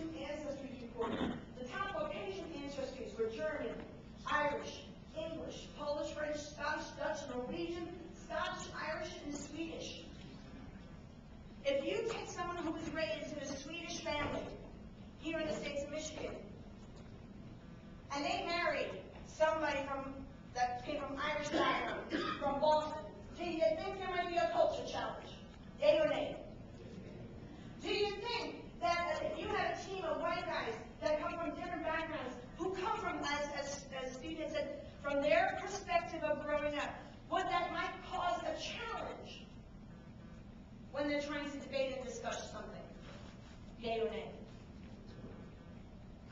two ancestry reports. The top Caucasian ancestries were German, Irish, English, Polish, French, Scottish, Dutch, Norwegian, Scottish, Irish, and Swedish. If you take someone who was raised in a Swedish family here in the states of Michigan, and they married somebody that came from Irish background, from Boston, do you think there might be a culture challenge? Yay or nay? Do you think that if you had a team of white guys that come from different backgrounds, who come from, as Steve had said, from their perspective of growing up, would that might cause a challenge when they're trying to debate and discuss something? Yay or nay?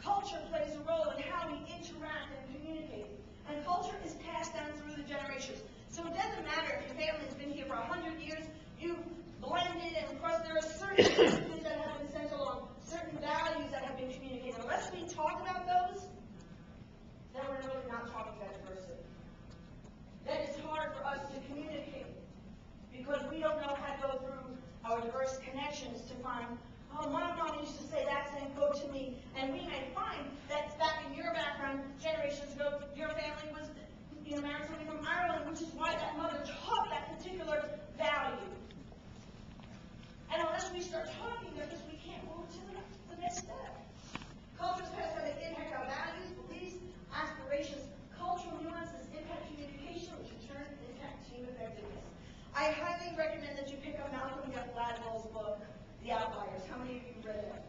Culture plays a role in how we interact and communicate. And culture is passed down through the generations. So it doesn't matter if your family's been here for 100 years, you blended and crossed. There are certain things that have been sent along, certain values that have been communicated. Unless we talk about those, then we're really not talking about diversity. Then it's hard for us to communicate because we don't know how to go through our diverse connections to find, oh, my mom used to say that same quote to me, and we may find that back in your background, generations ago, your family was married somebody from Ireland, which is why that mother taught that particular value. And unless we start talking about this, we can't move to the next step. Cultures pass down, they impact our values, beliefs, aspirations. Cultural nuances impact communication, which in turn impact team effectiveness. I highly recommend that you pick up Malcolm Gladwell's book, The Outliers. How many of you read it?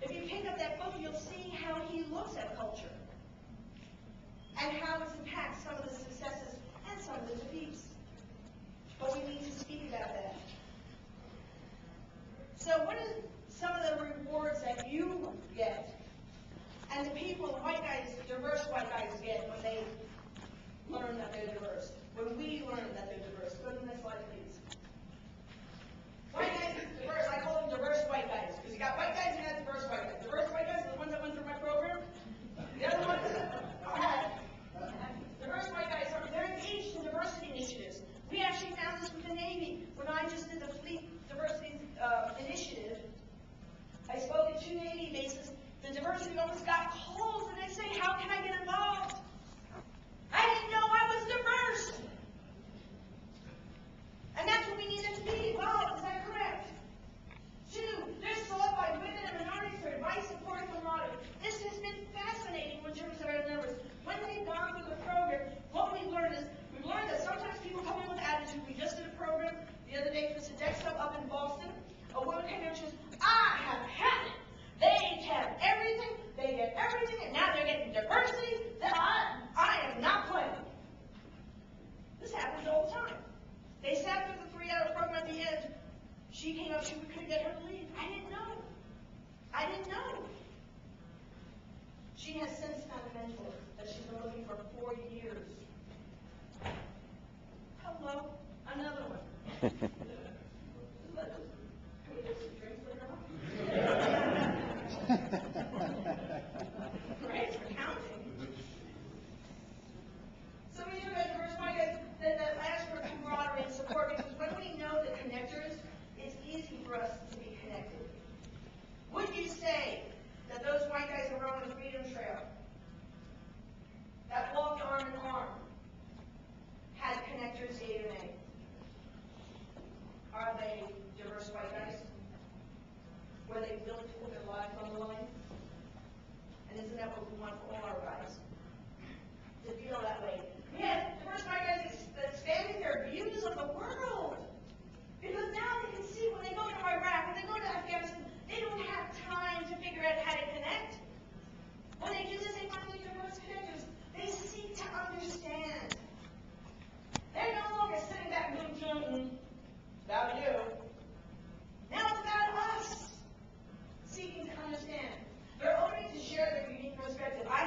If you pick up that book, you'll see how he looks at culture and how it impacts some of the successes and some of the defeats. But we need to speak about that. So what are some of the rewards that you get and the people, white guys, diverse white guys get when they learn that they're diverse? When we learn that they're diverse. Go to the next slide, please. White guys are diverse. I call them diverse white guys because you got white guys and you got diverse white guys. Diverse white guys are the ones that went through my program. The other ones diverse white guys they're engaged in diversity initiatives. We actually found this with the Navy when I just did the fleet diversity initiative. I spoke at 2 Navy bases. The diversity almost got calls and they say, how can I get involved? I didn't know I was diverse. And that's what we needed to be involved. Is that correct? 2, they're sought by women and minorities for advice, support, and camaraderie. This has been fascinating in terms of our numbers. When they've gone through the program, what we learned is, we learned that sometimes people come in with attitude. We just did a program the other day for Sodexo up in Boston. A woman came in and says, I have had it. They have everything, they get everything, and now they're getting diversity that I am not playing. This happens all the time. They sat through the 3-hour program at the end. She came up, she couldn't get her to leave. I didn't know. I didn't know. She has since found a mentor that she's been looking for 4 years. Hello, another one. Can we get some drinks later on? Right, we're counting. So we do have diverse white guys that ask for camaraderie and support because when we know the connectors, it's easy for us to be connected. Would you say that those white guys who run on the Freedom Trail, that walked arm in arm, had connectors, yea or nay? Are they diverse white guys? Were they willing to put their lives on the line? And isn't that what we want for all our guys? To feel that way. We have diverse white guys expanding their views of the world. Because now they can see when they go to Iraq, when they go to Afghanistan, they don't have time to figure out how to connect. When they do this, they find these diverse connectors. They seek to understand. They're no longer sitting back and doing, about you. Now it's about us seeking to understand. They're open to share their unique perspective. I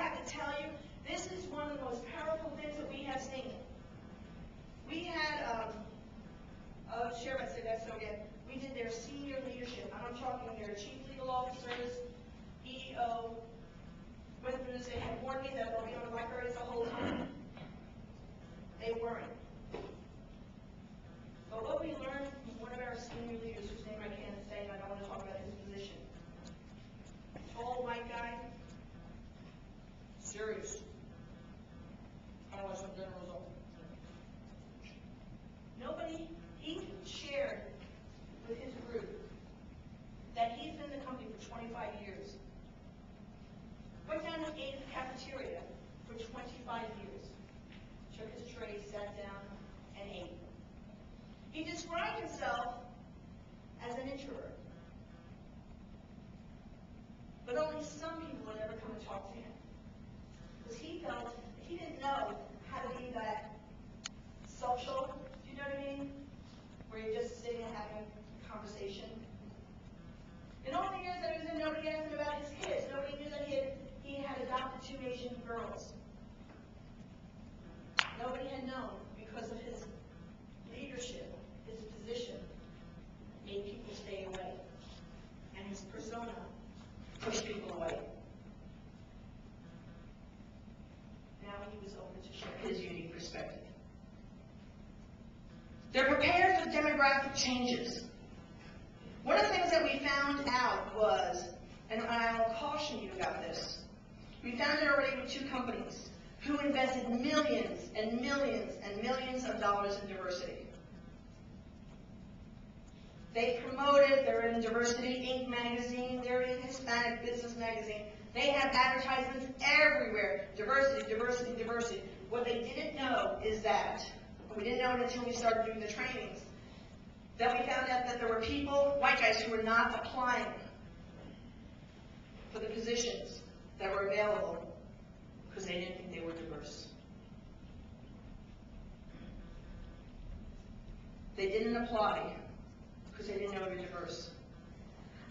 described himself as an introvert. But only some people would ever come and talk to him. Because he felt he didn't know how to be that social, do you know what I mean? Where you're just sitting and having a conversation. In all the years that he was in, nobody asked him about his kids. Nobody knew that he had adopted 2 Asian girls. Nobody had known because of his leadership, his position, made people stay away. And his persona pushed people away. Now he was open to share his unique perspective. They're prepared for demographic changes. One of the things that we found out was, and I will caution you about this, we found it already with 2 companies who invested millions and millions and millions of dollars in diversity. They promoted, they're in Diversity Inc. magazine, they're in Hispanic Business magazine. They have advertisements everywhere. Diversity, diversity, diversity. What they didn't know is that, we didn't know it until we started doing the trainings, that we found out that there were people, white guys, who were not applying for the positions that were available because they didn't think they were diverse. They didn't apply because they didn't know they were diverse.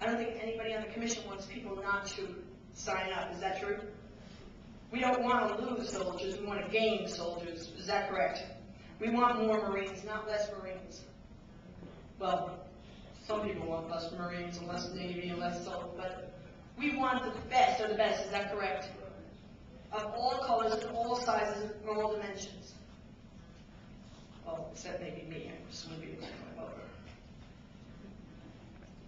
I don't think anybody on the commission wants people not to sign up. Is that true? We don't want to lose soldiers. We want to gain soldiers. Is that correct? We want more Marines, not less Marines. Well, some people want less Marines and less Navy and less soldiers, but we want the best of the best. Is that correct? Of all colors and all sizes and all dimensions. Well, except maybe me. I'm just going to be able to come over.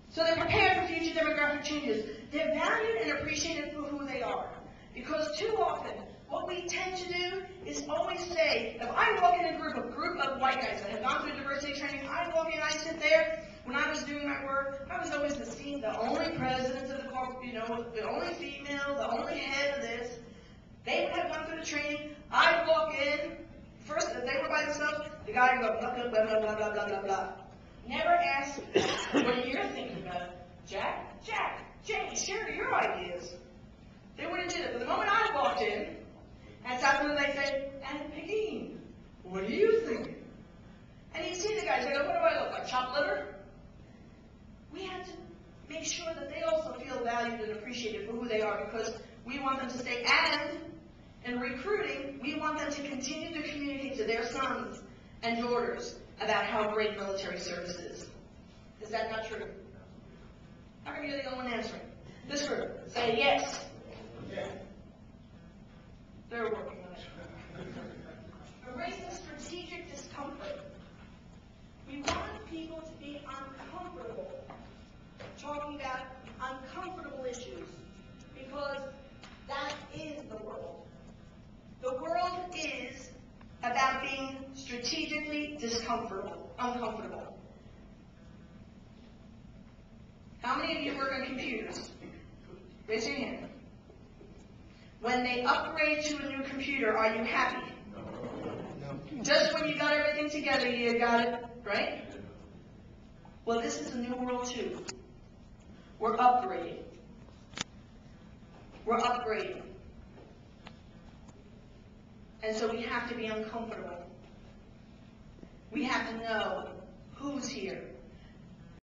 So they're prepared for future demographic changes. They're valued and appreciated for who they are. Because too often, what we tend to do is always say, if I walk in a group of white guys that have gone through diversity training, I walk in, I sit there. When I was doing my work, I was always the only president of the corporate, the only female, the only head of this. They would have gone through the training. I'd walk in. First, if they were by themselves, the guy would go blah, blah, blah, blah, blah, blah, blah, blah. Never asked, what you're thinking about, Jack, Jane, share your ideas. They wouldn't do that. But the moment I walked in, and sat there, they say, and Pegine, what do you think? And you see the guys, they go, what do I look like, chopped liver? We have to make sure that they also feel valued and appreciated for who they are, because we want them to stay. And in recruiting, we want them to continue to communicate to their sons and daughters about how great military service is. Is that not true? How come you're the only one answering? This group, say yes. Yeah. They're working on it. Erasing strategic discomfort. We want people to be uncomfortable talking about uncomfortable issues, because that is the world. The world is about being strategically uncomfortable. How many of you work on computers? Raise your hand. When they upgrade to a new computer, are you happy? No. Just when you got everything together, you got it, right? Well, this is a new world too. We're upgrading. We're upgrading. And so we have to be uncomfortable. We have to know who's here.